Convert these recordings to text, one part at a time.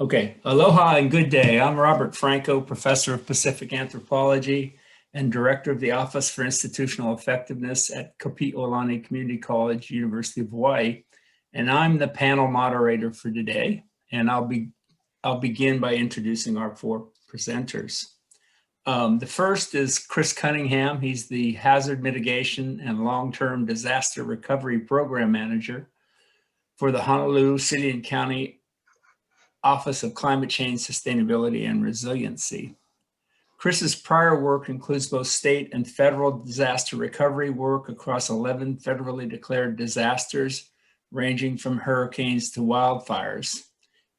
Okay, aloha and good day. I'm Robert Franco, Professor of Pacific Anthropology and Director of the Office for Institutional Effectiveness at Kapiʻolani Community College, University of Hawaii, and I'm the panel moderator for today. And I'll begin by introducing our four presenters. The first is Chris Cunningham. He's the Hazard Mitigation and Long-Term Disaster Recovery Program Manager for the Honolulu City and County Office of Climate Change, Sustainability, and Resiliency. Chris's prior work includes both state and federal disaster recovery work across 11 federally declared disasters, ranging from hurricanes to wildfires.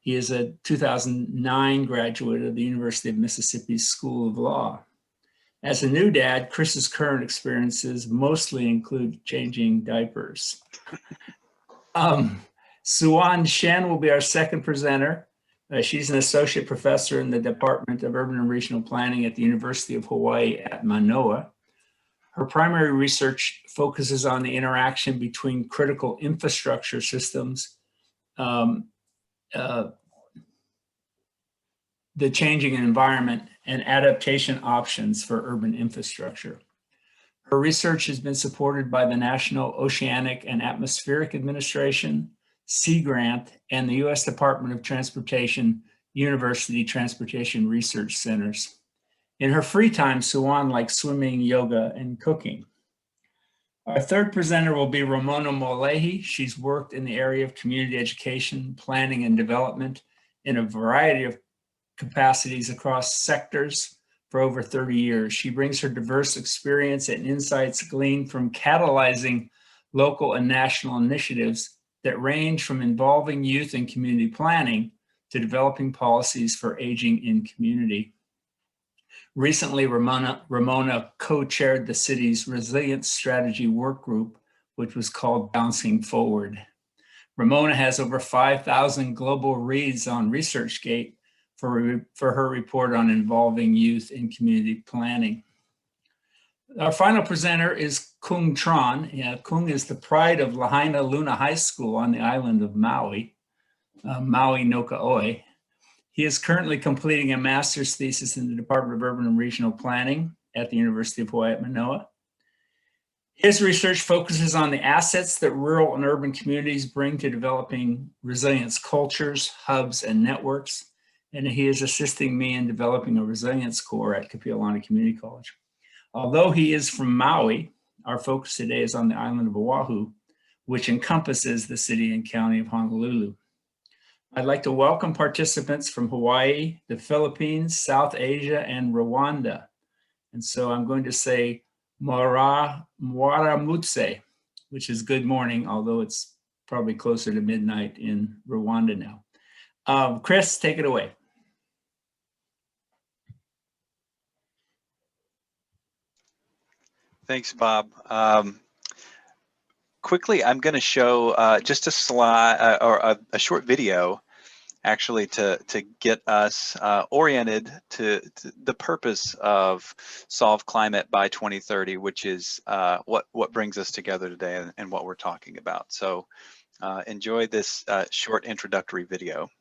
He is a 2009 graduate of the University of Mississippi School of Law. As a new dad, Chris's current experiences mostly include changing diapers. Suwan Shen will be our second presenter. She's an associate professor in the Department of Urban and Regional Planning at the University of Hawaii at Mānoa. Her primary research focuses on the interaction between critical infrastructure systems, the changing environment, and adaptation options for urban infrastructure. Her research has been supported by the National Oceanic and Atmospheric Administration, Sea Grant, and the U.S. Department of Transportation University Transportation Research Centers. In her free time, Suwan likes swimming, yoga, and cooking. Our third presenter will be Ramona Mullahey. She's worked in the area of community education, planning, and development in a variety of capacities across sectors for over 30 years. She brings her diverse experience and insights gleaned from catalyzing local and national initiatives that range from involving youth in community planning to developing policies for aging in community. Recently, Ramona co-chaired the city's Resilience Strategy Workgroup, which was called Bouncing Forward. Ramona has over 5,000 global reads on ResearchGate for her report on involving youth in community planning. Our final presenter is Cuong Tran. Cuong is the pride of Lahaina Luna High School on the island of Maui, Maui no Ka'oi. He is currently completing a master's thesis in the Department of Urban and Regional Planning at the University of Hawaii at Manoa. His research focuses on the assets that rural and urban communities bring to developing resilience cultures, hubs, and networks. And he is assisting me in developing a resilience core at Kapiʻolani Community College. Although he is from Maui, our focus today is on the island of Oahu, which encompasses the city and county of Honolulu. I'd like to welcome participants from Hawaii, the Philippines, South Asia, and Rwanda. And so I'm going to say Mwaramutse, which is good morning, although it's probably closer to midnight in Rwanda now. Chris, take it away. Thanks, Bob. Quickly, I'm going to show just a slide or a short video, actually, to get us oriented to the purpose of Solve Climate by 2030, which is what brings us together today and what we're talking about. So enjoy this short introductory video.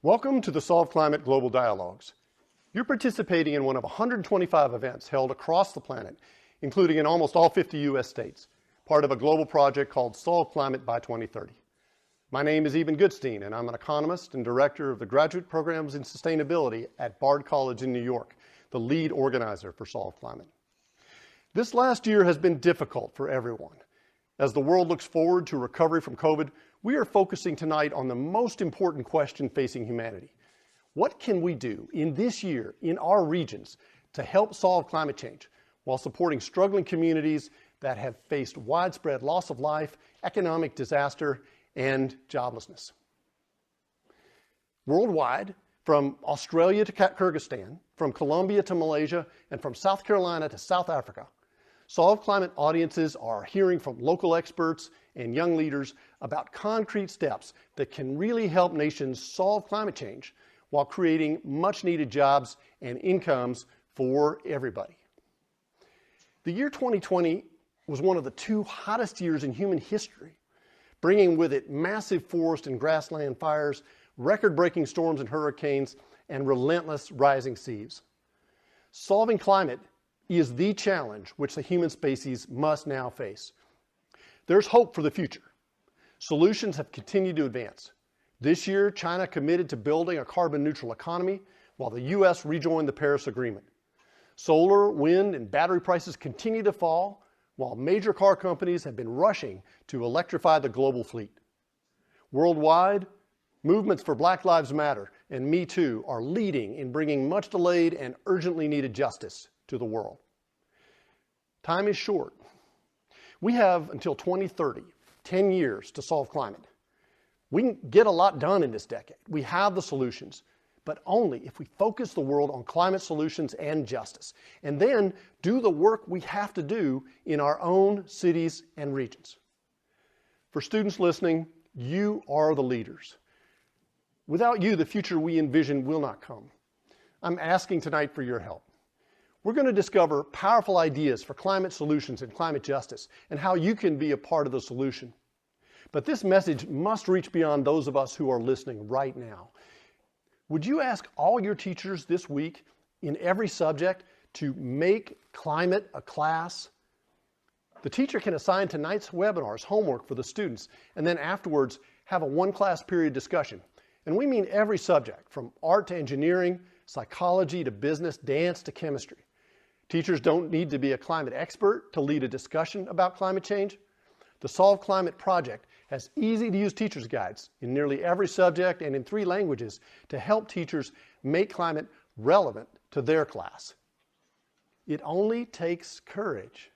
Welcome to the Solve Climate Global Dialogues. You're participating in one of 125 events held across the planet, including in almost all 50 U.S. states, part of a global project called Solve Climate by 2030. My name is Eben Goodstein, and I'm an economist and director of the Graduate Programs in Sustainability at Bard College in New York, the lead organizer for Solve Climate. This last year has been difficult for everyone. As the world looks forward to recovery from COVID, we are focusing tonight on the most important question facing humanity. What can we do in this year in our regions to help solve climate change while supporting struggling communities that have faced widespread loss of life, economic disaster, and joblessness? Worldwide, from Australia to Kyrgyzstan, from Colombia to Malaysia, and from South Carolina to South Africa, Solve Climate audiences are hearing from local experts and young leaders about concrete steps that can really help nations solve climate change while creating much needed jobs and incomes for everybody. The year 2020 was one of the 2 hottest years in human history, bringing with it massive forest and grassland fires, record-breaking storms and hurricanes, and relentless rising seas. Solving climate is the challenge which the human species must now face. There's hope for the future. Solutions have continued to advance. This year, China committed to building a carbon-neutral economy, while the U.S. rejoined the Paris Agreement. Solar, wind, and battery prices continue to fall, while major car companies have been rushing to electrify the global fleet. Worldwide, movements for Black Lives Matter and Me Too are leading in bringing much delayed and urgently needed justice to the world. Time is short. We have until 2030, 10 years to solve climate. We can get a lot done in this decade. We have the solutions, but only if we focus the world on climate solutions and justice, and then do the work we have to do in our own cities and regions. For students listening, you are the leaders. Without you, the future we envision will not come. I'm asking tonight for your help. We're going to discover powerful ideas for climate solutions and climate justice, and how you can be a part of the solution. But this message must reach beyond those of us who are listening right now. Would you ask all your teachers this week in every subject to make climate a class? The teacher can assign tonight's webinars homework for the students, and then afterwards have a one-class period discussion. And we mean every subject, from art to engineering, psychology to business, dance to chemistry. Teachers don't need to be a climate expert to lead a discussion about climate change. The Solve Climate Project has easy-to-use teacher's guides in nearly every subject and in 3 languages to help teachers make climate relevant to their class. It only takes courage.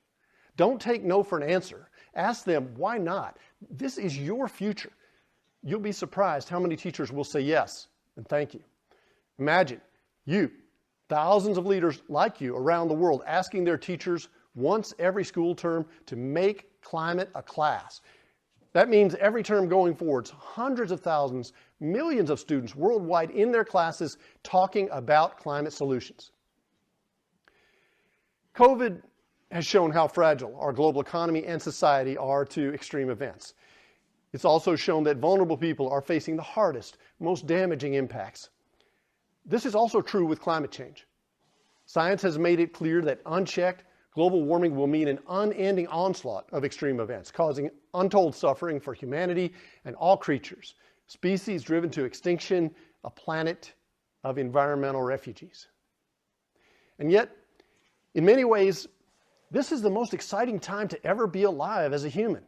Don't take no for an answer. Ask them, why not? This is your future. You'll be surprised how many teachers will say yes and thank you. Imagine you, thousands of leaders like you around the world, asking their teachers once every school term to make climate a class. That means every term going forward, hundreds of thousands, millions of students worldwide in their classes talking about climate solutions. COVID has shown how fragile our global economy and society are to extreme events. It's also shown that vulnerable people are facing the hardest, most damaging impacts. This is also true with climate change. Science has made it clear that unchecked, global warming will mean an unending onslaught of extreme events, causing untold suffering for humanity and all creatures, species driven to extinction, a planet of environmental refugees. And yet, in many ways, this is the most exciting time to ever be alive as a human.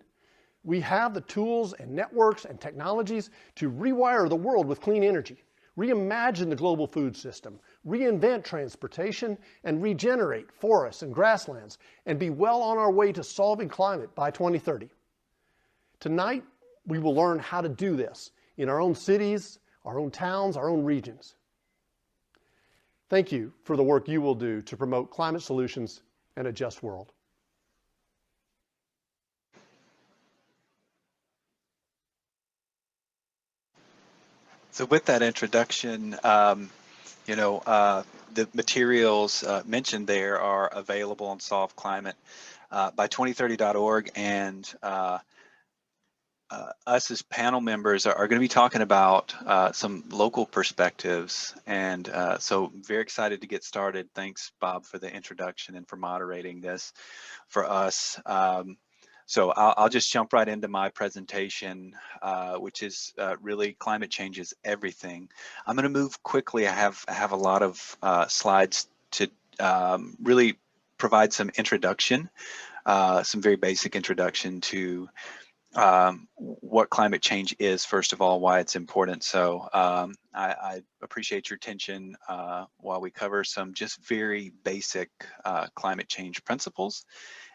We have the tools and networks and technologies to rewire the world with clean energy, reimagine the global food system, reinvent transportation, and regenerate forests and grasslands, and be well on our way to solving climate by 2030. Tonight, we will learn how to do this in our own cities, our own towns, our own regions. Thank you for the work you will do to promote climate solutions and a just world. So with that introduction, the materials mentioned there are available on Solve Climate by 2030.org, and us as panel members are going to be talking about some local perspectives, and so very excited to get started. Thanks, Bob, for the introduction and for moderating this for us. So I'll just jump right into my presentation, which is really climate change is everything. I'm going to move quickly. I have a lot of slides to really provide some introduction, some very basic introduction to what climate change is, first of all, why it's important. So I appreciate your attention while we cover some just very basic climate change principles.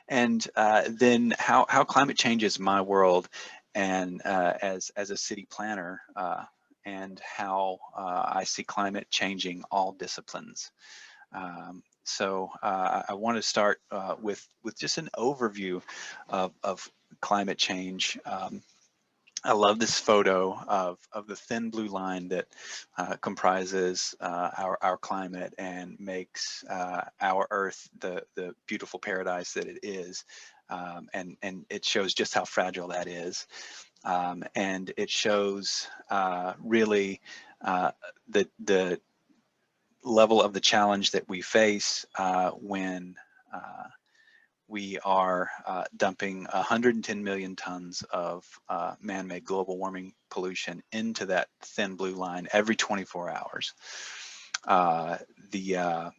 And then how climate changes my world, and as a city planner, and how I see climate changing all disciplines. So I want to start with just an overview of climate change. I love this photo of the thin blue line that comprises our climate and makes our Earth the beautiful paradise that it is. and it shows just how fragile that is. And it shows really the level of the challenge that we face when we are dumping 110 million tons of man-made global warming pollution into that thin blue line every 24 hours. The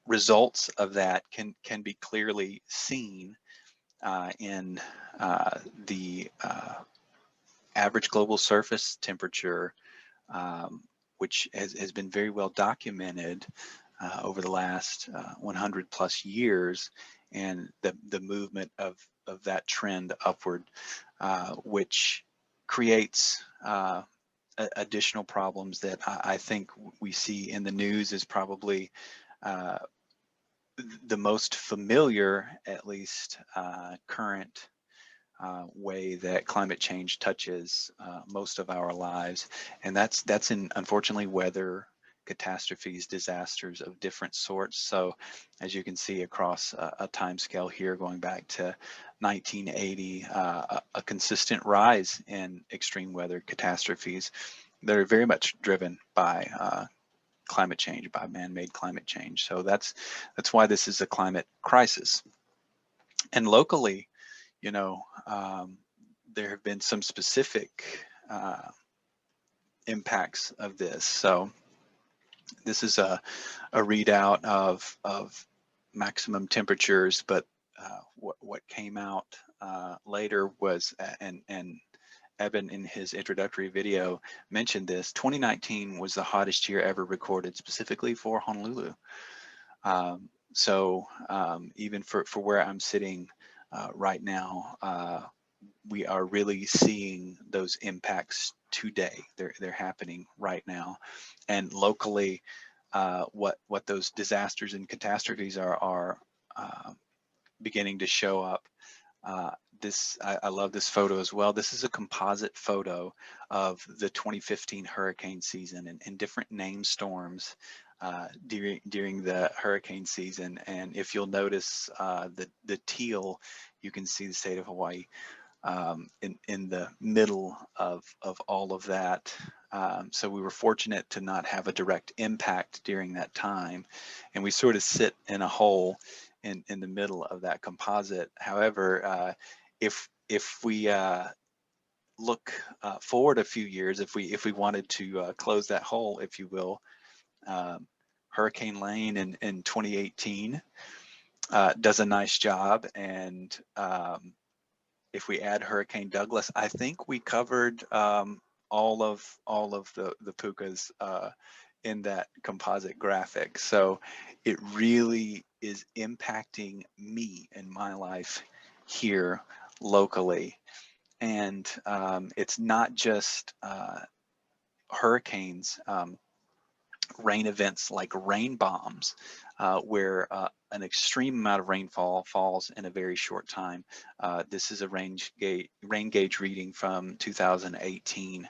results of that can be clearly seen in the average global surface temperature, which has been very well documented over the last 100 plus years, and the movement of that trend upward, which creates additional problems that I think we see in the news is probably the most familiar, at least current way that climate change touches most of our lives, and that's in, unfortunately, weather catastrophes, disasters of different sorts. So as you can see across a time scale here going back to 1980, a consistent rise in extreme weather catastrophes that are very much driven by climate change, by man-made climate change. So that's why this is a climate crisis. And locally, you know, there have been some specific impacts of this. So this is a readout of maximum temperatures, but what came out later was, and Evan in his introductory video mentioned this, 2019 was the hottest year ever recorded specifically for Honolulu. So even for where I'm sitting right now, we are really seeing those impacts today. They're happening right now, and locally, what those disasters and catastrophes are beginning to show up. I love this photo as well. This is a composite photo of the 2015 hurricane season and different named storms during the hurricane season. And if you'll notice the teal, you can see the state of Hawaii in the middle of all of that. So we were fortunate to not have a direct impact during that time, and we sort of sit in a hole in the middle of that composite. However, if we look forward a few years, if we wanted to close that hole, if you will, Hurricane Lane in 2018 does a nice job, and if we add Hurricane Douglas, I think we covered all of the pukas in that composite graphic. So it really is impacting me in my life here locally. And it's not just hurricanes, rain events like rain bombs, where an extreme amount of rainfall falls in a very short time. This is a rain gauge reading from 2018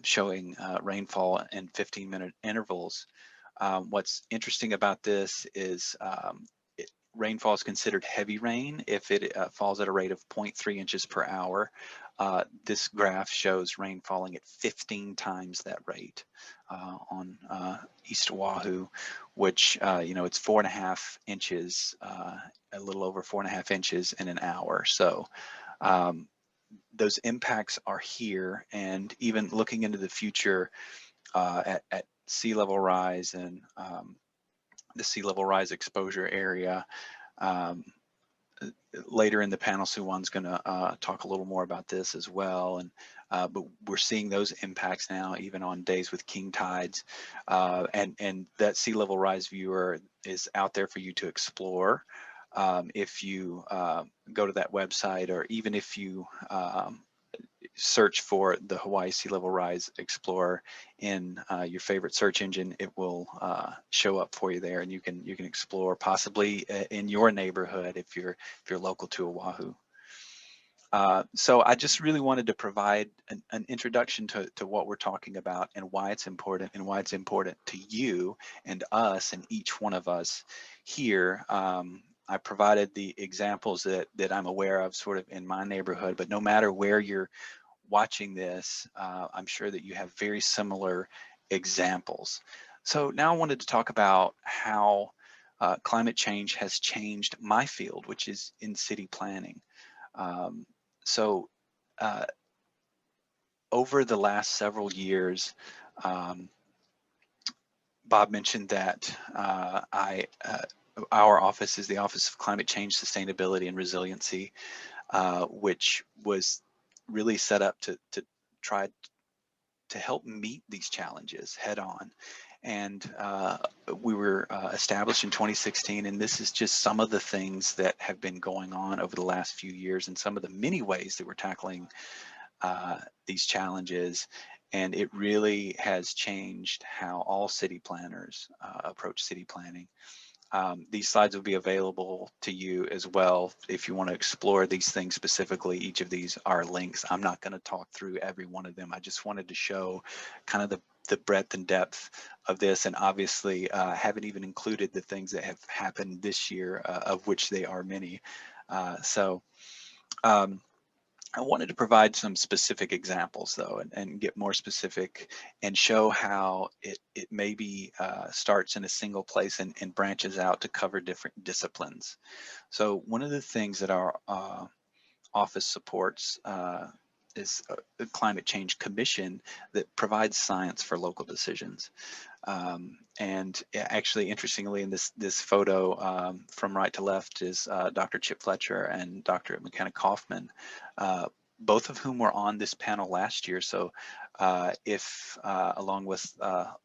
showing rainfall in 15-minute intervals. What's interesting about this is rainfall is considered heavy rain if it falls at a rate of 0.3 inches per hour. This graph shows rain falling at 15 times that rate on East Oahu, which, it's 4.5 inches, a little over 4.5 inches in an hour. So those impacts are here, and even looking into the future at sea level rise and the sea level rise exposure area. Later in the panel, Suwan's going to talk a little more about this as well, and but we're seeing those impacts now, even on days with king tides, and that sea level rise viewer is out there for you to explore. If you go to that website, or even if you search for the Hawaii Sea Level Rise Explorer in your favorite search engine, it will show up for you there, and you can explore possibly in your neighborhood if you're local to Oahu. So I just really wanted to provide an introduction to what we're talking about and why it's important, and why it's important to you and us and each one of us here I provided the examples that I'm aware of sort of in my neighborhood, but no matter where you're watching this, I'm sure that you have very similar examples. So now I wanted to talk about how climate change has changed my field, which is in city planning. So over the last several years, Bob mentioned that our office is the Office of Climate Change, Sustainability, and Resiliency, which was really set up to try to help meet these challenges head on. And we were established in 2016, and this is just some of the things that have been going on over the last few years and some of the many ways that we're tackling these challenges. And it really has changed how all city planners approach city planning. These slides will be available to you as well if you want to explore these things specifically. Each of these are links. I'm not going to talk through every one of them. I just wanted to show kind of the breadth and depth of this, and obviously haven't even included the things that have happened this year, of which they are many. I wanted to provide some specific examples though, and get more specific and show how it maybe starts in a single place and branches out to cover different disciplines. So one of the things that our office supports is a climate change commission that provides science for local decisions. And actually, interestingly, in this photo from right to left is Dr. Chip Fletcher and Dr. McKenna Kaufman, both of whom were on this panel last year. So if, along with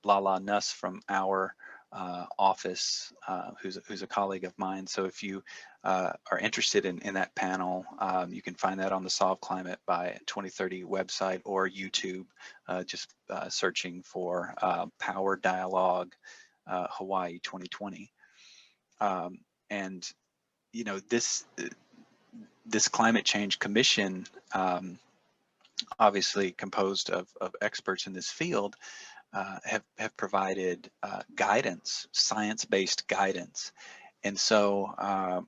Lala Nuss from our office, who's a colleague of mine. So if you are interested in that panel, you can find that on the Solve Climate by 2030 website or YouTube, just searching for Power Dialog Hawaii 2020. And you know, this climate change commission, obviously composed of experts in this field, have provided guidance, science-based guidance. And so,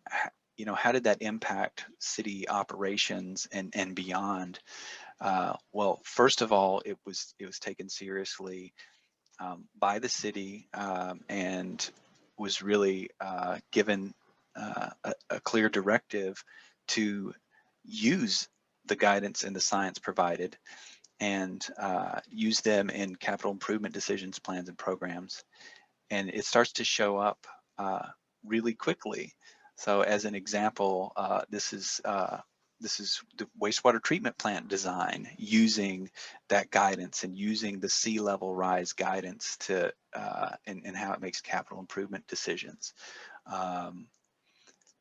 you know, how did that impact city operations and beyond? Well, first of all, it was taken seriously by the city and was really given a clear directive to use the guidance and the science provided and use them in capital improvement decisions, plans, and programs. And it starts to show up really quickly. So as an example, this is the wastewater treatment plant design, using that guidance and using the sea level rise guidance to and how it makes capital improvement decisions.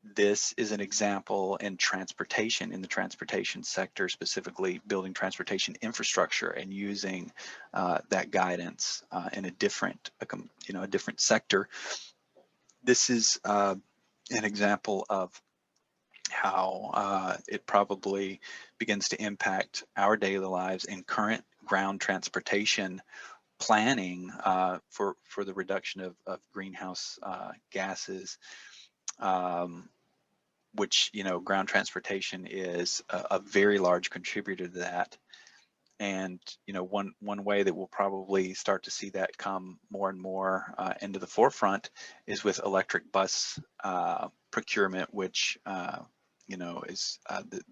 This is an example in transportation, in the transportation sector, specifically building transportation infrastructure and using that guidance in a different, a different sector. This is an example of how it probably begins to impact our daily lives in current ground transportation planning for the reduction of greenhouse gases. Which, you know, ground transportation is a very large contributor to that. And, you know, one way that we'll probably start to see that come more and more into the forefront is with electric bus procurement, which, you know, is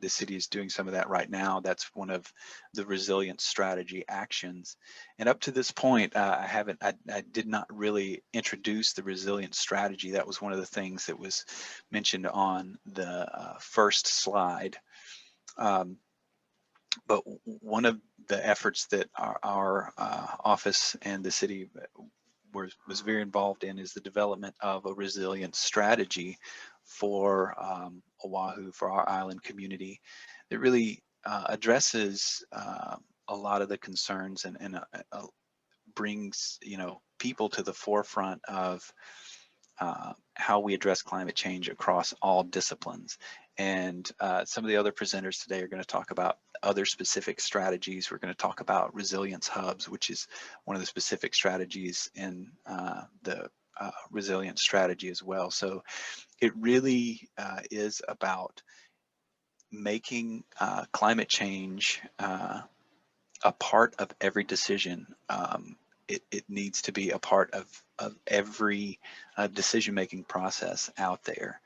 the city is doing some of that right now. That's one of the resilience strategy actions. And up to this point, I did not really introduce the resilience strategy. That was one of the things that was mentioned on the first slide. But one of the efforts that our office and the city was very involved in is the development of a resilience strategy for Oahu, for our island community, that really addresses a lot of the concerns and brings, you know, people to the forefront of how we address climate change across all disciplines. And some of the other presenters today are going to talk about other specific strategies. We're going to talk about resilience hubs, which is one of the specific strategies in the resilience strategy as well. So it really is about making climate change a part of every decision. It needs to be a part of every decision-making process out there.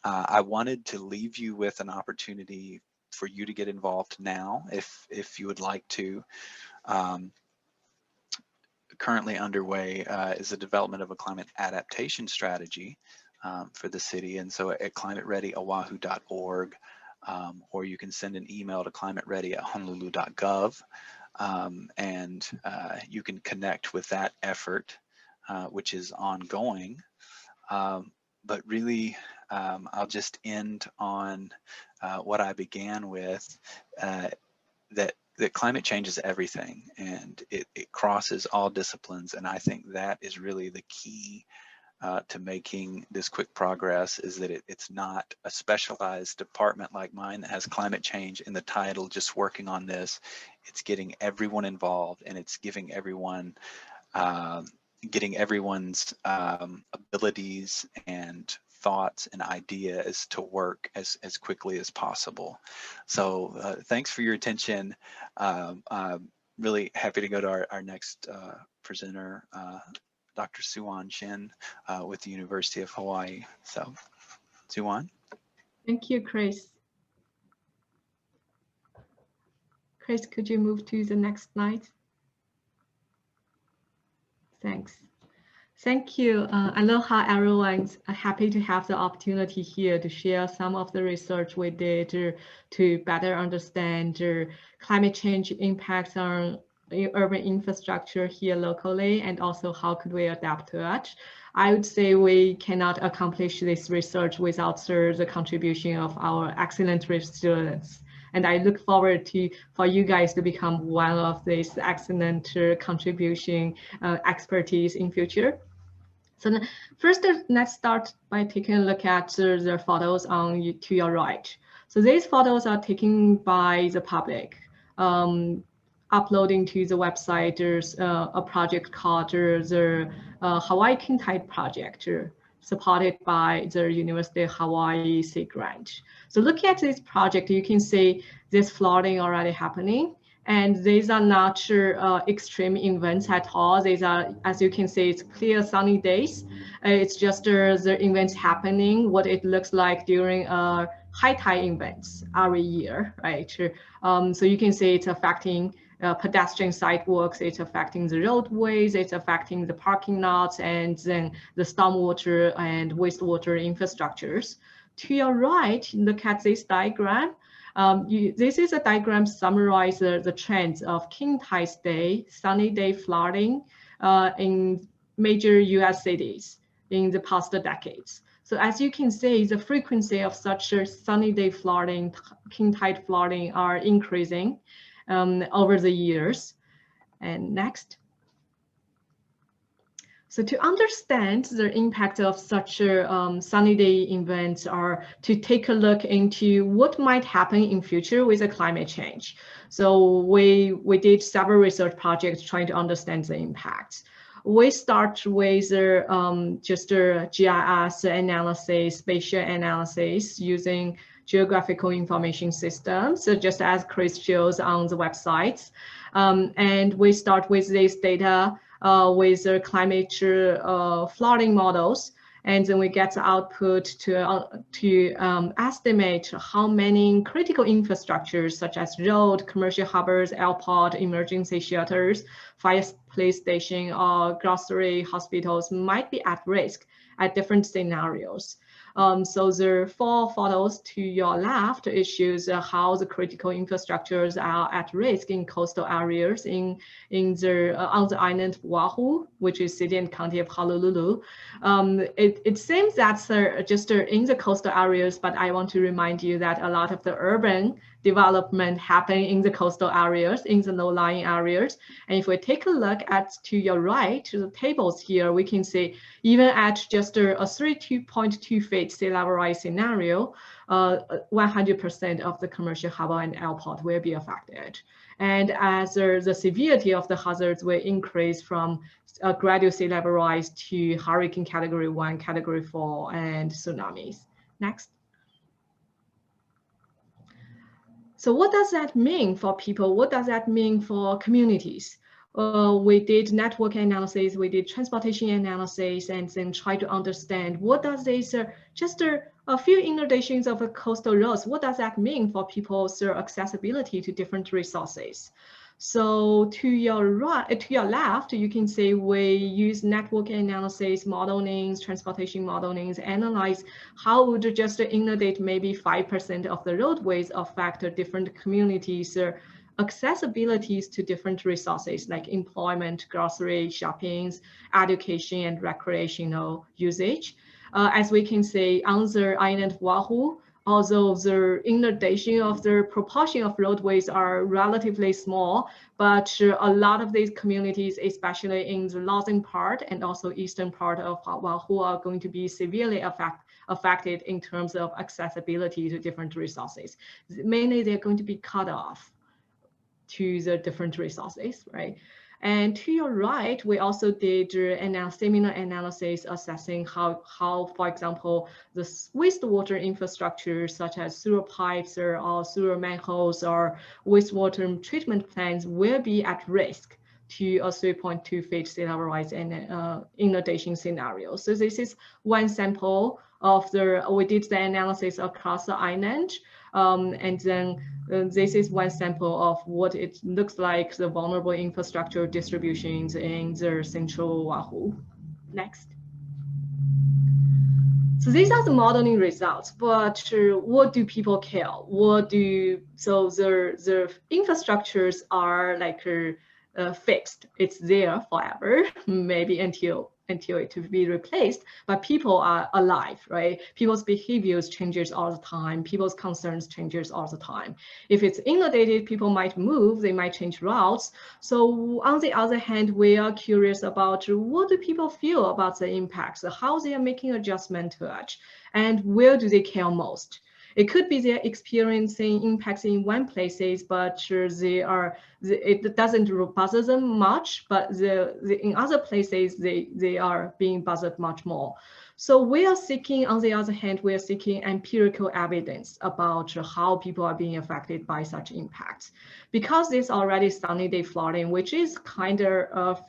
I wanted to leave you with an opportunity for you to get involved now, if you would like to. Currently underway is the development of a climate adaptation strategy for the city, and so at climatereadyoahu.org, or you can send an email to climateready@honolulu.gov, and you can connect with that effort, which is ongoing. But really, I'll just end on what I began with, that climate change is everything, and it crosses all disciplines, and I think that is really the key to making this quick progress, is that it's not a specialized department like mine that has climate change in the title just working on this. It's getting everyone involved, and it's giving everyone getting everyone's abilities and thoughts and ideas to work as quickly as possible. So thanks for your attention. I'm really happy to go to our next presenter, Dr. Suwan Shen with the University of Hawaii. So, Suwan. Thank you, Chris. Chris, could you move to the next slide? Thanks. Thank you. Aloha, everyone. Happy to have the opportunity here to share some of the research we did to better understand climate change impacts on urban infrastructure here locally, and also how could we adapt to it. I would say we cannot accomplish this research without the contribution of our excellent students. And I look forward for you guys to become one of these excellent contribution expertise in future. So first, let's start by taking a look at the photos to your right. So these photos are taken by the public, uploading to the website. There's a project called the Hawaii King Tide Project, supported by the University of Hawaii Sea Grant. So looking at this project, you can see this flooding already happening. And these are not extreme events at all. These are, as you can see, it's clear sunny days. It's just the events happening, what it looks like during high tide events every year, right? So you can see it's affecting pedestrian sidewalks, it's affecting the roadways, it's affecting the parking lots, and then the stormwater and wastewater infrastructures. To your right, look at this diagram. This is a diagram summarizing the trends of king tide day, sunny day flooding in major US cities in the past decades. So as you can see, the frequency of such sunny day flooding, king tide flooding are increasing over the years. And next. So to understand the impact of such sunny day events, or to take a look into what might happen in future with the climate change. So we did several research projects trying to understand the impacts. We start with just GIS analysis, spatial analysis using geographical information systems, so just as Chris shows on the websites. And we start with this data with the climate flooding models, and then we get the output to estimate how many critical infrastructures such as road, commercial harbors, airport, emergency shelters, fire police station, or grocery hospitals might be at risk at different scenarios. So the 4 photos to your left, it shows how the critical infrastructures are at risk in coastal areas on the island of Oahu, which is city and county of Honolulu. It seems that's just in the coastal areas, but I want to remind you that a lot of the urban development happening in the coastal areas, in the low-lying areas. And if we take a look at to your right, to the tables here, we can see even at just a 32.2 feet sea level rise scenario, 100% of the commercial harbor and airport will be affected. And as the severity of the hazards will increase from gradual sea level rise to hurricane category 1, category 4, and tsunamis. Next. So what does that mean for people? What does that mean for communities? We did network analysis, we did transportation analysis, and then try to understand what does this, just a few inundations of coastal roads, what does that mean for people's accessibility to different resources? So to your right, to your left, you can see we use network analysis, modelings, transportation modelings, analyze how would just inundate maybe 5% of the roadways affect different communities' accessibilities to different resources like employment, grocery, shopping, education, and recreational usage. As we can see on the island of Oahu, although the inundation of the proportion of roadways are relatively small, but a lot of these communities, especially in the northern part and also eastern part of Oahu, are going to be severely affected in terms of accessibility to different resources. Mainly, they're going to be cut off to the different resources, right? And to your right, we also did similar analysis assessing how, for example, the wastewater infrastructure, such as sewer pipes or sewer manholes or wastewater treatment plants, will be at risk to a 3.2 feet sea level rise and inundation scenario. So this is one sample of we did the analysis across the island. And then this is one sample of what it looks like, the vulnerable infrastructure distributions in the central Oahu. Next. So these are the modeling results, but what do people care? So the infrastructures are like fixed. It's there forever, maybe until it to be replaced, but people are alive, right? People's behaviors changes all the time. People's concerns changes all the time. If it's inundated, people might move, they might change routes. So on the other hand, we are curious about what do people feel about the impacts, how they are making adjustment to it, and where do they care most? It could be they're experiencing impacts in one places, but it doesn't bother them much, but in other places, they are being bothered much more. So we are seeking, on the other hand, we are seeking empirical evidence about how people are being affected by such impacts. Because there's already sunny day flooding, which is kind of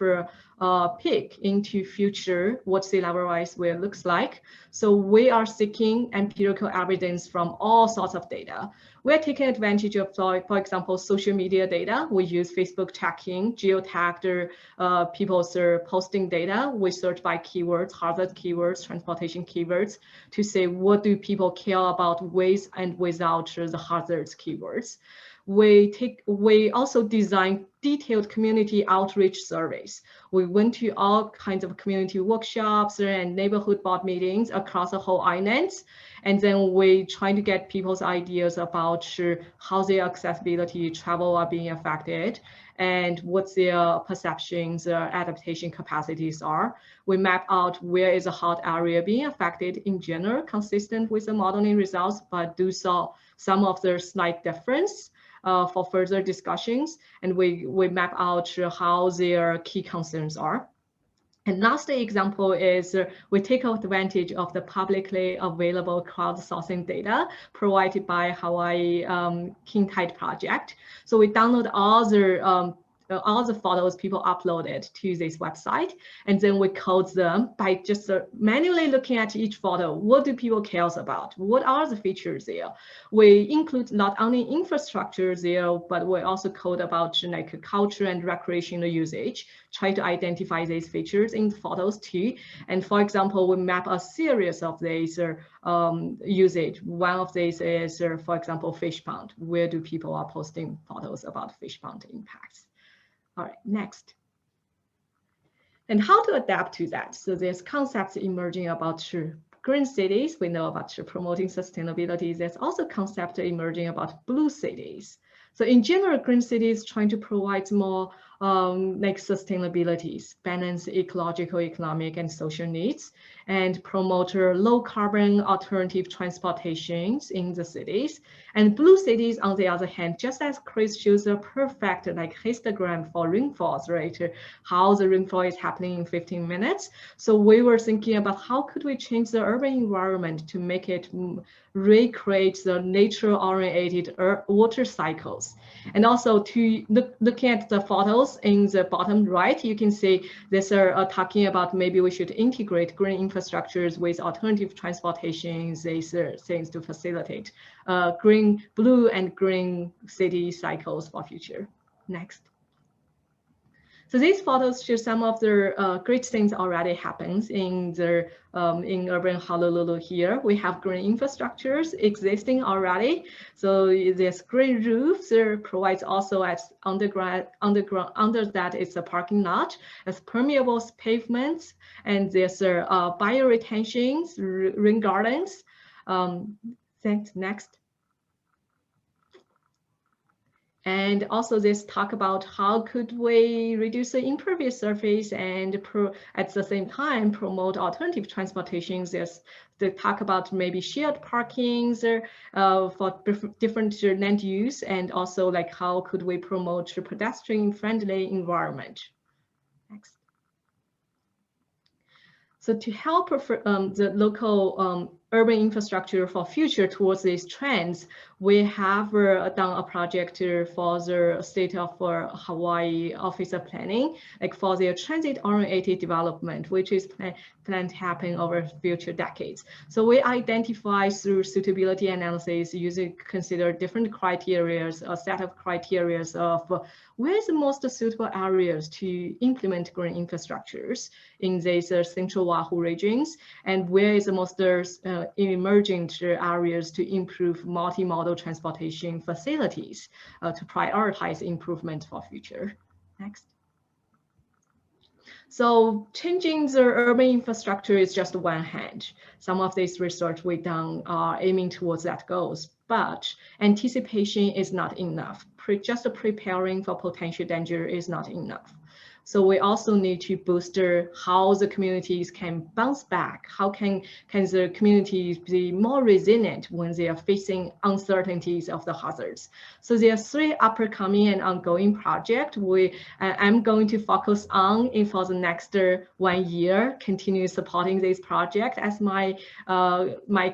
a peek into future what sea level rise will looks like. So we are seeking empirical evidence from all sorts of data. We're taking advantage of, for example, social media data. We use Facebook tagging, geotagged people's posting data. We search by keywords, hazard keywords, transportation keywords to say what do people care about with and without the hazards keywords. We also design detailed community outreach surveys. We went to all kinds of community workshops and neighborhood board meetings across the whole island. And then we try to get people's ideas about how their accessibility travel are being affected and what their perceptions, adaptation capacities are. We map out where is a hot area being affected in general, consistent with the modeling results, but do so some of the slight difference for further discussions, and we map out how their key concerns are. And last example is we take advantage of the publicly available crowdsourcing data provided by Hawaiʻi King Tide project. So we download all the photos people uploaded to this website, and then we code them by just manually looking at each photo. What do people care about? What are the features there? We include not only infrastructure there, but we also code about like culture and recreational usage, try to identify these features in the photos too. And for example, we map a series of these usage. One of these is, for example, fish pond. Where do people are posting photos about fish pond impacts? All right, next. And how to adapt to that? So there's concepts emerging about green cities, we know about promoting sustainability. There's also a concept emerging about blue cities. So in general, green cities trying to provide more like sustainability, balance ecological, economic, and social needs, and promote low carbon alternative transportations in the cities. And blue cities, on the other hand, just as Chris shows a perfect like histogram for rainfalls, right? How the rainfall is happening in 15 minutes. So we were thinking about how could we change the urban environment to make it recreate the nature-oriented water cycles. And also to looking at the photos in the bottom right, you can see this are talking about maybe we should integrate green infrastructures with alternative transportations, these things to facilitate blue and green city cycles for future. Next. So these photos show some of the great things already happens in the in urban Honolulu. Here we have green infrastructures existing already. So this green roofs provides also as under that it's a parking lot, as permeable pavements, and there's bioretentions, rain gardens. Thanks. Next. And also this talk about how could we reduce the impervious surface and at the same time promote alternative transportations. There's the talk about maybe shared parkings for different land use, and also like how could we promote a pedestrian friendly environment. Next. So to help the local urban infrastructure for future towards these trends, we have done a project for the state of Hawaii Office of Planning, like for their transit-oriented development, which is planned to happen over future decades. So we identify through suitability analysis, consider different criteria, a set of criteria of where's the most suitable areas to implement green infrastructures in these central Oahu regions, and where is the most emerging areas to improve multimodal transportation facilities to prioritize improvement for future. Next. So changing the urban infrastructure is just one hand. Some of this research we done are aiming towards that goals, but anticipation is not enough. Just preparing for potential danger is not enough. So we also need to boost how the communities can bounce back. How can the communities be more resilient when they are facing uncertainties of the hazards? So there are 3 upcoming and ongoing projects I'm going to focus on for the next 1 year, continue supporting this project as my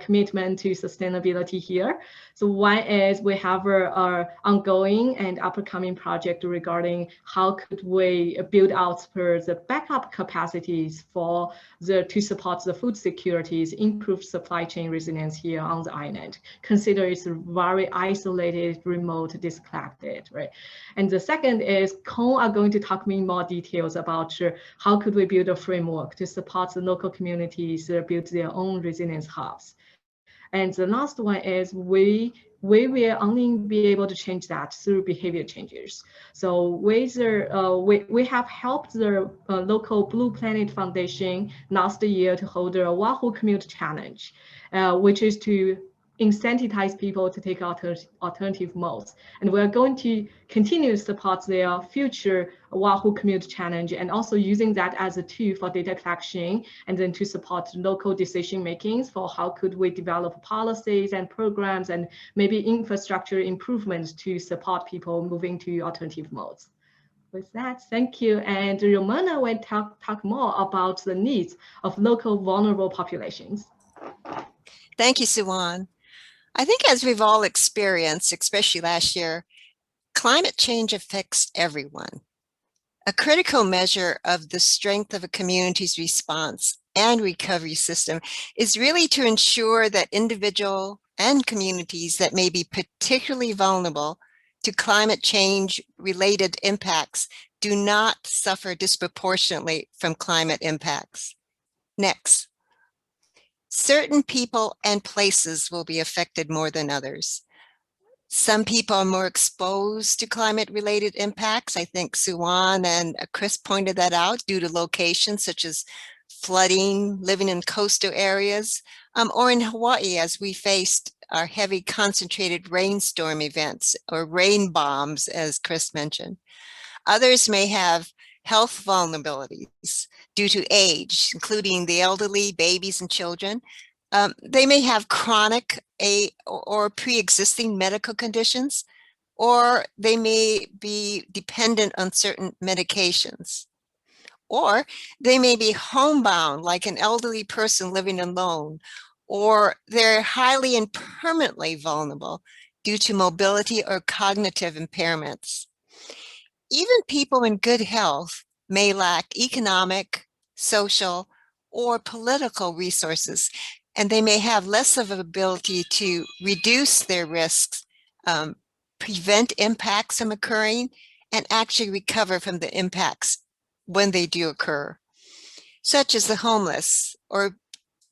commitment to sustainability here. So one is we have our ongoing and upcoming project regarding how could we build out the backup capacities to support the food securities, improve supply chain resilience here on the island. Consider it's very isolated, remote, disconnected, right? And the second is Cuong are going to talk in more details about how could we build a framework to support the local communities build their own resilience hubs. And the last one is we will only be able to change that through behavior changes. So we have helped the local Blue Planet Foundation last year to hold a Oahu Commute Challenge, which is to incentivize people to take alternative modes. And we're going to continue to support their future Oahu Commute Challenge, and also using that as a tool for data collection, and then to support local decision makings for how could we develop policies and programs and maybe infrastructure improvements to support people moving to alternative modes. With that, thank you. And Ramona will talk more about the needs of local vulnerable populations. Thank you, Suwan. I think as we've all experienced, especially last year, climate change affects everyone. A critical measure of the strength of a community's response and recovery system is really to ensure that individual and communities that may be particularly vulnerable to climate change related impacts do not suffer disproportionately from climate impacts. Next. Certain people and places will be affected more than others. Some people are more exposed to climate-related impacts. I think Suwan and Chris pointed that out due to locations such as flooding, living in coastal areas, or in Hawaii as we faced our heavy concentrated rainstorm events or rain bombs, as Chris mentioned. Others may have health vulnerabilities due to age, including the elderly, babies, and children. They may have chronic or pre-existing medical conditions, or they may be dependent on certain medications. Or they may be homebound, like an elderly person living alone, or they're highly and permanently vulnerable due to mobility or cognitive impairments. Even people in good health may lack economic, social, or political resources, and they may have less of an ability to reduce their risks, prevent impacts from occurring, and actually recover from the impacts when they do occur, such as the homeless, or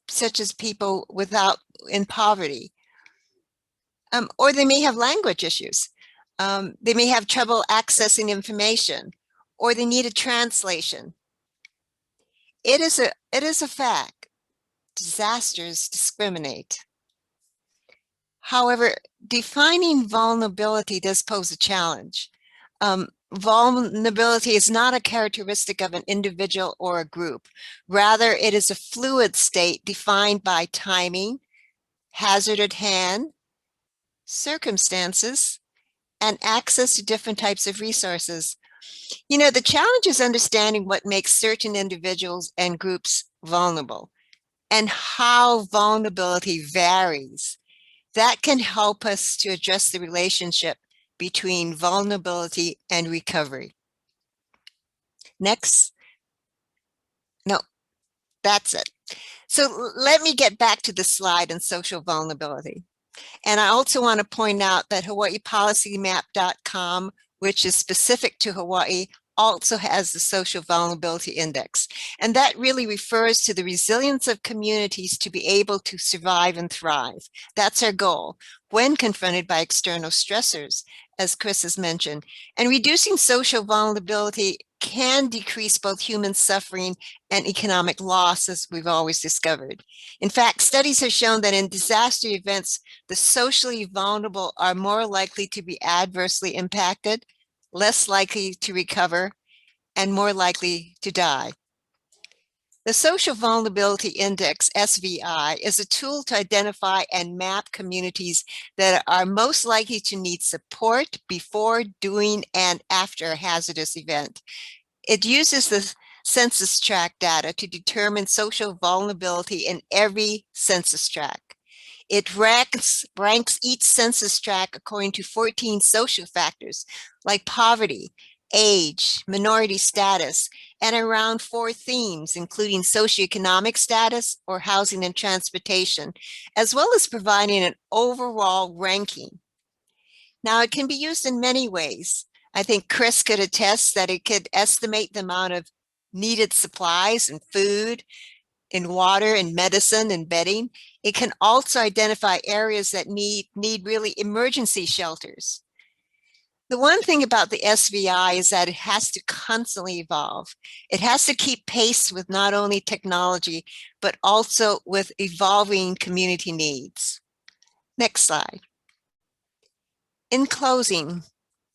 such as people in poverty. Or they may have language issues. They may have trouble accessing information, or they need a translation. It is a fact. Disasters discriminate. However, defining vulnerability does pose a challenge. Vulnerability is not a characteristic of an individual or a group. Rather, it is a fluid state defined by timing, hazard at hand, circumstances, and access to different types of resources. You know, the challenge is understanding what makes certain individuals and groups vulnerable and how vulnerability varies. That can help us to address the relationship between vulnerability and recovery. Next. No, that's it. So let me get back to the slide on social vulnerability. And I also want to point out that HawaiiPolicyMap.com, which is specific to Hawaii, also has the Social Vulnerability Index. And that really refers to the resilience of communities to be able to survive and thrive. That's our goal when confronted by external stressors, as Chris has mentioned. And reducing social vulnerability can decrease both human suffering and economic loss, as we've always discovered. In fact, studies have shown that in disaster events, the socially vulnerable are more likely to be adversely impacted, less likely to recover, and more likely to die. The Social Vulnerability Index, SVI, is a tool to identify and map communities that are most likely to need support before, during, and after a hazardous event. It uses the census tract data to determine social vulnerability in every census tract. It ranks each census tract according to 14 social factors like poverty, age, minority status, and around 4 themes, including socioeconomic status or housing and transportation, as well as providing an overall ranking. Now, it can be used in many ways. I think Chris could attest that it could estimate the amount of needed supplies and food, in water and medicine and bedding. It can also identify areas that need really emergency shelters. The one thing about the SVI is that it has to constantly evolve. It has to keep pace with not only technology, but also with evolving community needs. Next slide. In closing,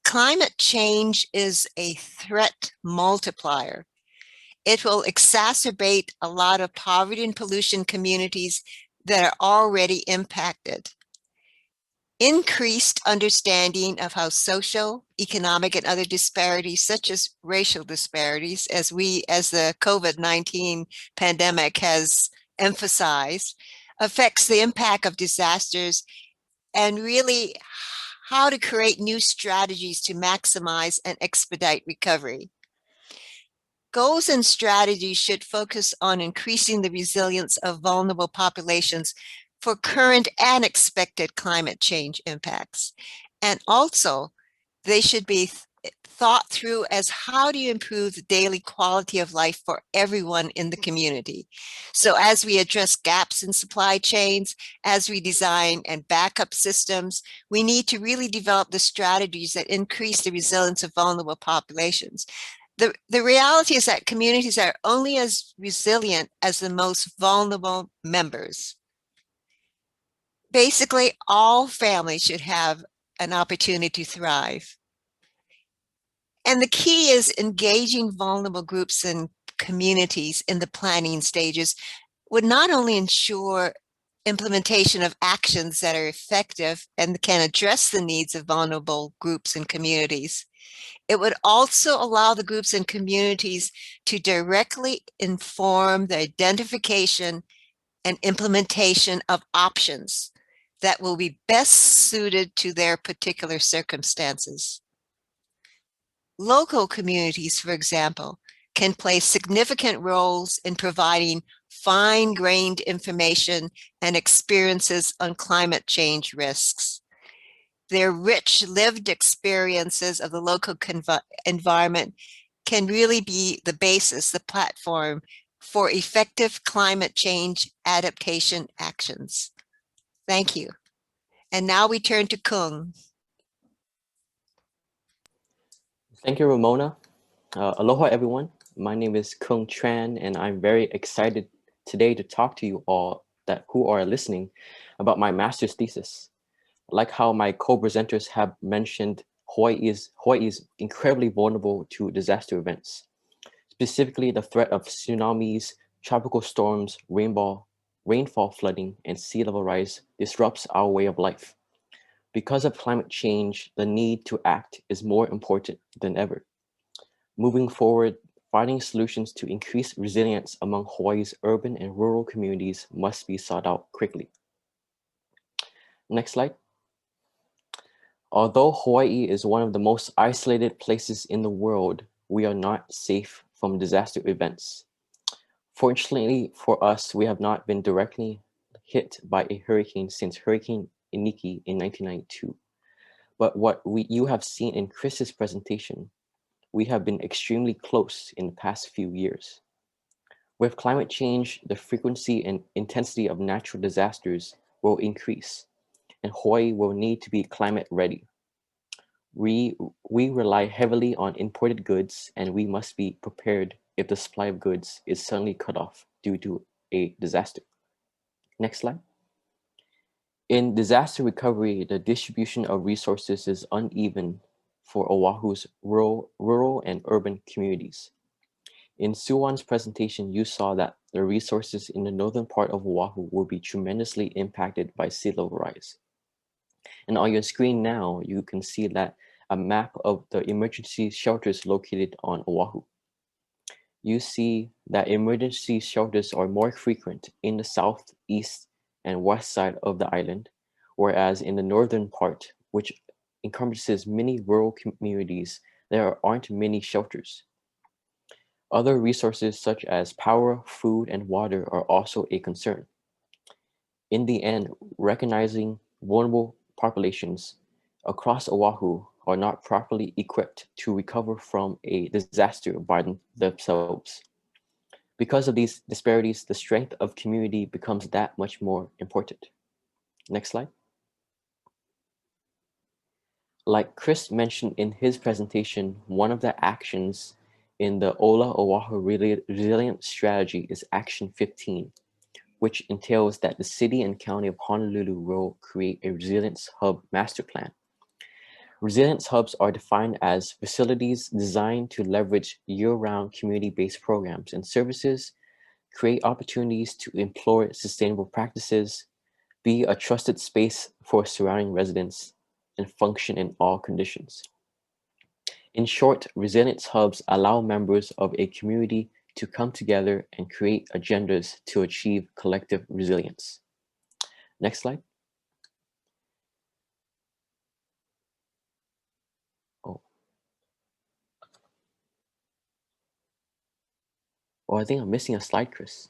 climate change is a threat multiplier. It will exacerbate a lot of poverty and pollution communities that are already impacted. Increased understanding of how social, economic, and other disparities, such as racial disparities, as the COVID-19 pandemic has emphasized, affects the impact of disasters and really how to create new strategies to maximize and expedite recovery. Goals and strategies should focus on increasing the resilience of vulnerable populations for current and expected climate change impacts. And also, they should be thought through as how do you improve the daily quality of life for everyone in the community. So as we address gaps in supply chains, as we design and backup systems, we need to really develop the strategies that increase the resilience of vulnerable populations. The reality is that communities are only as resilient as the most vulnerable members. Basically, all families should have an opportunity to thrive. And the key is engaging vulnerable groups and communities in the planning stages would not only ensure implementation of actions that are effective and can address the needs of vulnerable groups and communities, it would also allow the groups and communities to directly inform the identification and implementation of options that will be best suited to their particular circumstances. Local communities, for example, can play significant roles in providing fine-grained information and experiences on climate change risks. Their rich lived experiences of the local environment can really be the basis, the platform for effective climate change adaptation actions. Thank you. And now we turn to Cuong. Thank you, Ramona. Aloha, everyone. My name is Cuong Tran, and I'm very excited today to talk to you all who are listening about my master's thesis. Like how my co-presenters have mentioned, Hawaii is incredibly vulnerable to disaster events. Specifically, the threat of tsunamis, tropical storms, rainfall flooding, and sea level rise disrupts our way of life. Because of climate change, the need to act is more important than ever. Moving forward, finding solutions to increase resilience among Hawaii's urban and rural communities must be sought out quickly. Next slide. Although Hawaii is one of the most isolated places in the world, we are not safe from disaster events. Fortunately for us, we have not been directly hit by a hurricane since Hurricane Iniki in 1992. But what you have seen in Chris's presentation, we have been extremely close in the past few years. With climate change, the frequency and intensity of natural disasters will increase, and Hawaii will need to be climate ready. We rely heavily on imported goods, and we must be prepared if the supply of goods is suddenly cut off due to a disaster. Next slide. In disaster recovery, the distribution of resources is uneven for Oahu's rural and urban communities. In Suwan's presentation, you saw that the resources in the northern part of Oahu will be tremendously impacted by sea level rise. And on your screen now, you can see that a map of the emergency shelters located on Oahu. You see that emergency shelters are more frequent in the south, east, and west side of the island, whereas in the northern part, which encompasses many rural communities, there aren't many shelters. Other resources such as power, food, and water are also a concern. In the end, recognizing vulnerable populations across Oahu are not properly equipped to recover from a disaster by themselves. Because of these disparities, the strength of community becomes that much more important. Next slide. Like Chris mentioned in his presentation, one of the actions in the Ola Oahu Resilience Strategy is Action 15, which entails that the city and county of Honolulu will create a resilience hub master plan. Resilience hubs are defined as facilities designed to leverage year-round community-based programs and services, create opportunities to employ sustainable practices, be a trusted space for surrounding residents, and function in all conditions. In short, resilience hubs allow members of a community to come together and create agendas to achieve collective resilience. Next slide. Oh, I think I'm missing a slide, Chris.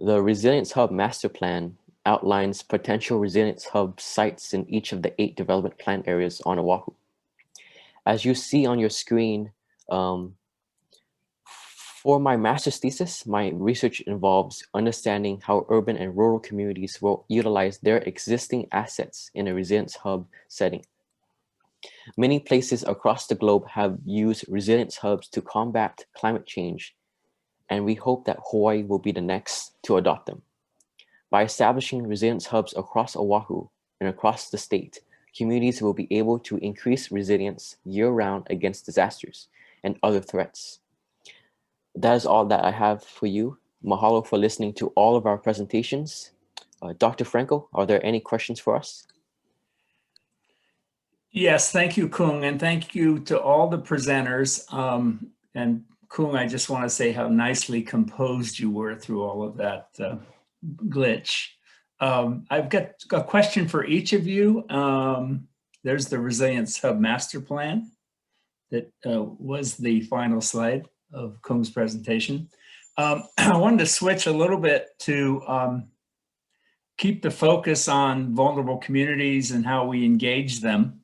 The Resilience Hub Master Plan outlines potential Resilience Hub sites in each of the 8 development plan areas on Oahu. As you see on your screen, For my master's thesis, my research involves understanding how urban and rural communities will utilize their existing assets in a resilience hub setting. Many places across the globe have used resilience hubs to combat climate change, and we hope that Hawaii will be the next to adopt them. By establishing resilience hubs across Oahu and across the state, communities will be able to increase resilience year-round against disasters and other threats. That is all that I have for you. Mahalo for listening to all of our presentations. Dr. Franco, are there any questions for us? Yes, thank you, Cuong, and thank you to all the presenters. And Cuong, I just want to say how nicely composed you were through all of that glitch. I've got a question for each of you. There's the Resilience Hub Master Plan that was the final slide of Cuong's presentation. I wanted to switch a little bit to keep the focus on vulnerable communities and how we engage them.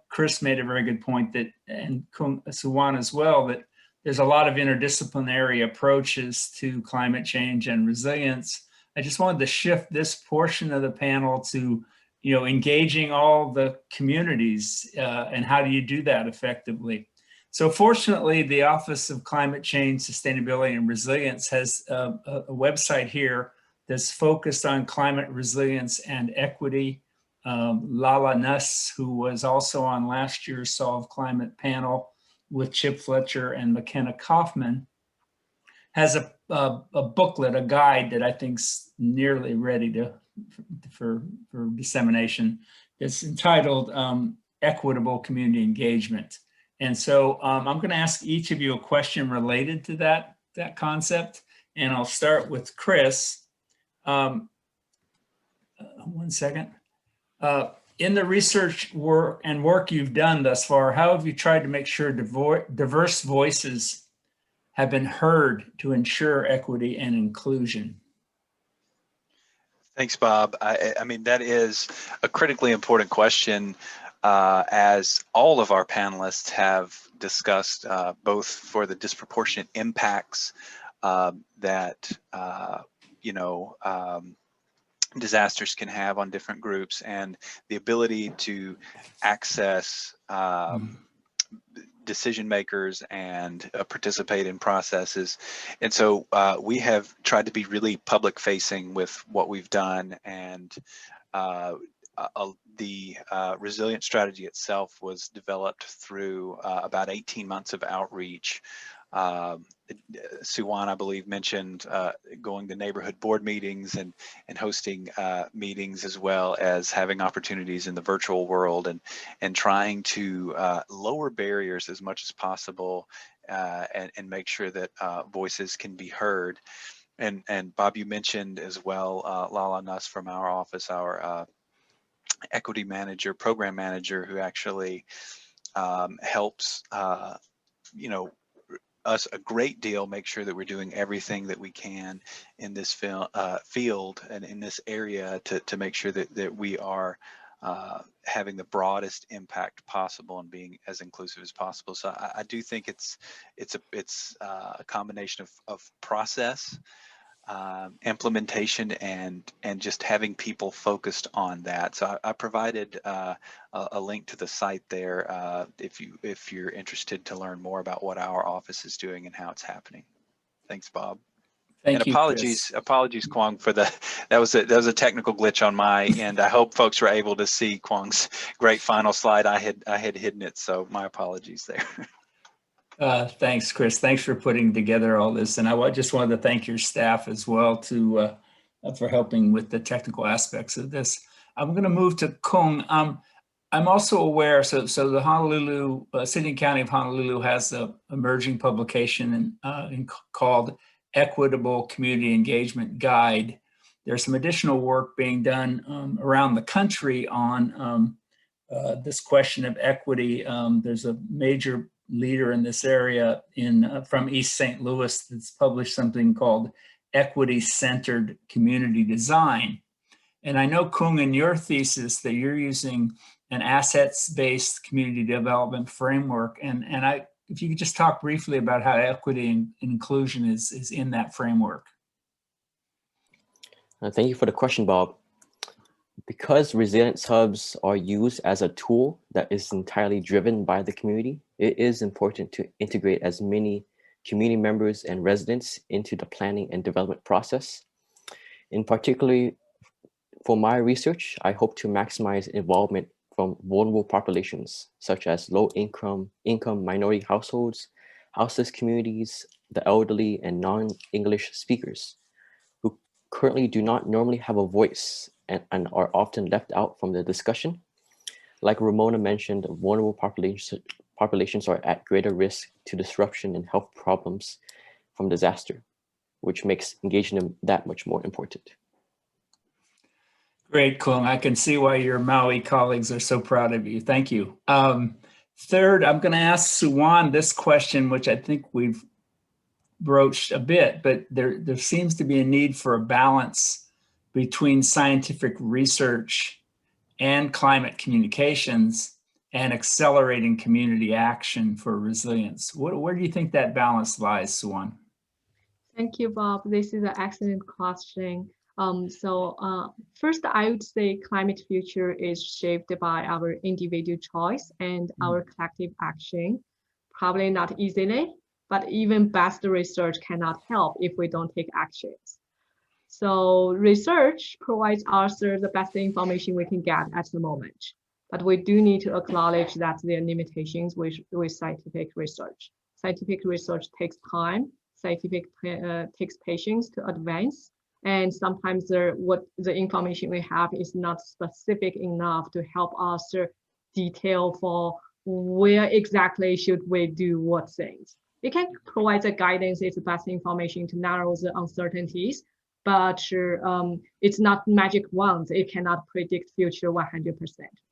Chris made a very good point that, and Suwan as well, that there's a lot of interdisciplinary approaches to climate change and resilience. I just wanted to shift this portion of the panel to, engaging all the communities and how do you do that effectively. So fortunately, the Office of Climate Change, Sustainability and Resilience has a website here that's focused on climate resilience and equity. Lala Nuss, who was also on last year's Solve Climate panel with Chip Fletcher and McKenna Kaufman, has a booklet, a guide that I think's nearly ready for dissemination. It's entitled Equitable Community Engagement. And so I'm going to ask each of you a question related to that concept, and I'll start with Chris. 1 second. In the research work you've done thus far, how have you tried to make sure diverse voices have been heard to ensure equity and inclusion? Thanks, Bob. I mean, that is a critically important question, as all of our panelists have discussed, both for the disproportionate impacts that disasters can have on different groups, and the ability to access decision makers and participate in processes. And so we have tried to be really public facing with what we've done, and the resilient strategy itself was developed through about 18 months of outreach. Suwan, I believe, mentioned going to neighborhood board meetings and hosting meetings, as well as having opportunities in the virtual world, and trying to lower barriers as much as possible and make sure that voices can be heard. And Bob, you mentioned as well Lala Nuss from our office, our equity manager, program manager, who actually helps us a great deal make sure that we're doing everything that we can in this field and in this area to make sure that we are having the broadest impact possible and being as inclusive as possible. So I do think it's a combination of process, implementation, and just having people focused on that. So I provided a link to the site there if you're interested to learn more about what our office is doing and how it's happening. Thanks, Bob. Thank you, apologies, Cuong, for that was a technical glitch on my end. I hope folks were able to see Cuong's great final slide. I had hidden it, so my apologies there. Thanks, Chris. Thanks for putting together all this. And I just wanted to thank your staff as well for helping with the technical aspects of this. I'm going to move to Cuong. I'm also aware, so the Honolulu, City and County of Honolulu has an emerging publication called Equitable Community Engagement Guide. There's some additional work being done around the country on this question of equity. There's a major leader in this area from East St. Louis that's published something called Equity-Centered Community Design. And I know, Cuong, in your thesis that you're using an assets-based community development framework. And if you could just talk briefly about how equity and inclusion is in that framework. Thank you for the question, Bob. Because resilience hubs are used as a tool that is entirely driven by the community, it is important to integrate as many community members and residents into the planning and development process. In particular, for my research, I hope to maximize involvement from vulnerable populations, such as low-income minority households, houseless communities, the elderly, and non-English speakers, who currently do not normally have a voice and are often left out from the discussion. Like Ramona mentioned, vulnerable populations are at greater risk to disruption and health problems from disaster, which makes engaging them that much more important. Great, Cuong. I can see why your Maui colleagues are so proud of you. Thank you. Third, I'm going to ask Suwan this question, which I think we've broached a bit, but there seems to be a need for a balance between scientific research and climate communications and accelerating community action for resilience. Where do you think that balance lies, Suwan? Thank you, Bob. This is an excellent question. First, I would say climate future is shaped by our individual choice and our collective action. Probably not easily, but even best research cannot help if we don't take actions. So research provides us the best information we can get at the moment, but we do need to acknowledge that there are limitations with scientific research. Scientific research takes time, takes patience to advance, and sometimes the information we have is not specific enough to help us detail for where exactly should we do what things. It can provide the guidance, it's the best information to narrow the uncertainties, but it's not magic wand. It cannot predict future 100%,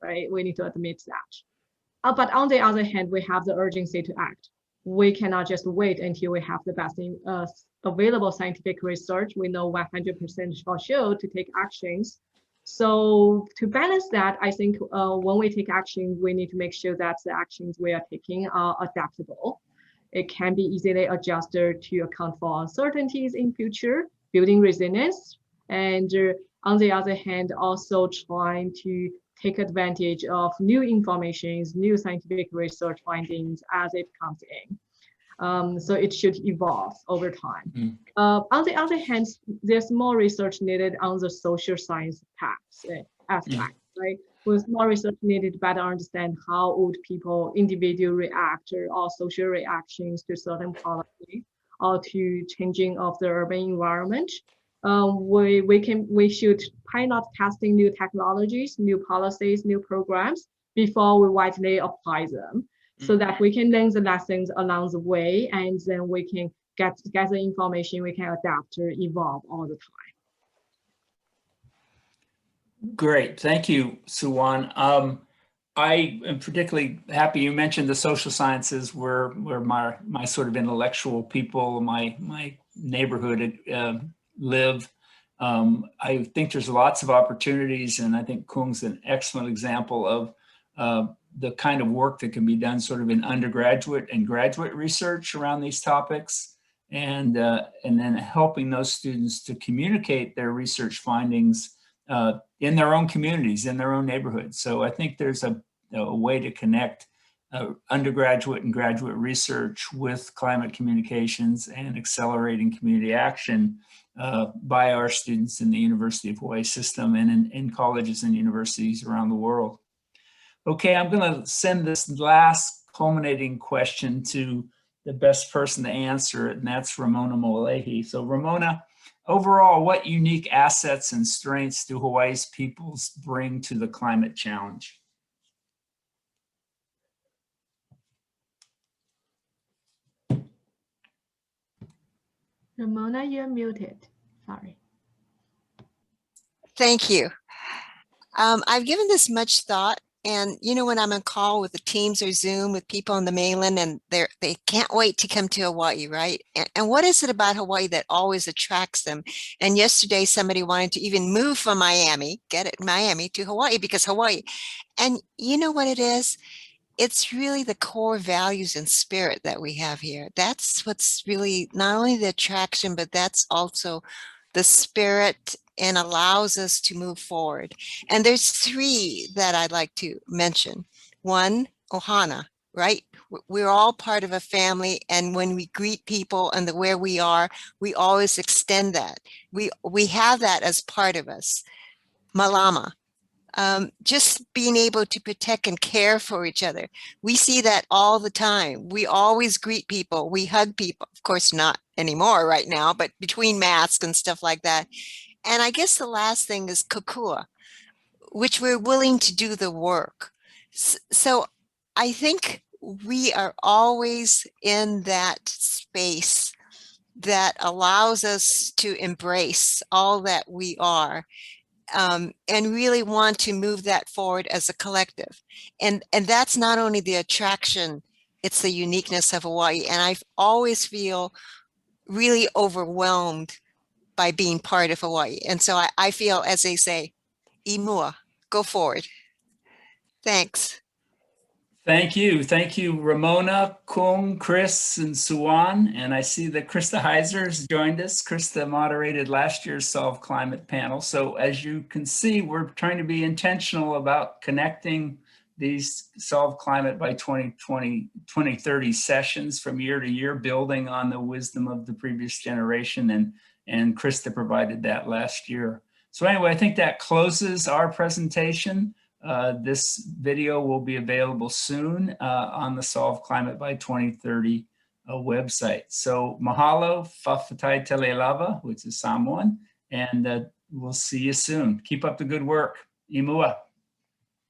right? We need to admit that. But on the other hand, we have the urgency to act. We cannot just wait until we have the best available scientific research. We know 100% for sure to take actions. So to balance that, I think when we take action, we need to make sure that the actions we are taking are adaptable. It can be easily adjusted to account for uncertainties in future, building resilience, and on the other hand, also trying to take advantage of new information, new scientific research findings as it comes in. So it should evolve over time. On the other hand, there's more research needed on the social science aspect, right? With more research needed to better understand how would people individually react or social reactions to certain policy or to changing of the urban environment. We should pilot testing new technologies, new policies, new programs before we widely apply them, so that we can learn the lessons along the way, and then we can get the information, we can adapt or evolve all the time. Great, thank you, Suwan. I am particularly happy you mentioned the social sciences, where my sort of intellectual people, my neighborhood live. I think there's lots of opportunities, and I think Cuong's an excellent example of the kind of work that can be done sort of in undergraduate and graduate research around these topics, and then helping those students to communicate their research findings in their own communities, in their own neighborhoods. So I think there's a way to connect undergraduate and graduate research with climate communications and accelerating community action by our students in the University of Hawaii system and in colleges and universities around the world. Okay, I'm going to send this last culminating question to the best person to answer it, and that's Ramona Mullahey. So Ramona, overall, what unique assets and strengths do Hawaii's peoples bring to the climate challenge? Ramona, you're muted. Sorry. Thank you. I've given this much thought, and you know, when I'm on call with the Teams or Zoom with people on the mainland, and they can't wait to come to Hawaii, right? And what is it about Hawaii that always attracts them? And yesterday, somebody wanted to even move from Miami, Miami to Hawaii because Hawaii. And you know what it is? it's really the core values and spirit that we have here. That's what's really not only the attraction, but that's also the spirit and allows us to move forward. And there's three that I'd like to mention. One, ohana, right? We're all part of a family, and when we greet people and where we are, we always extend that. We have that as part of us. Malama. Just being able to protect and care for each other. We see that all the time. We always greet people. We hug people. Of course, not anymore right now, but between masks and stuff like that. And I guess the last thing is kokua, which we're willing to do the work. So I think we are always in that space that allows us to embrace all that we are. And really want to move that forward as a collective. And that's not only the attraction, it's the uniqueness of Hawaii. And I always feel really overwhelmed by being part of Hawaii. And so I feel, as they say, imua, go forward. Thanks. Thank you. Thank you, Ramona, Cuong, Chris, and Suwan. And I see that Krista Heiser has joined us. Krista moderated last year's Solve Climate panel. So as you can see, we're trying to be intentional about connecting these Solve Climate by 2030 sessions from year to year, building on the wisdom of the previous generation. And Krista provided that last year. So anyway, I think that closes our presentation. This video will be available soon on the Solve Climate by 2030 website. So mahalo, fafatai telelava, which is Samoan, and we'll see you soon. Keep up the good work. Imua.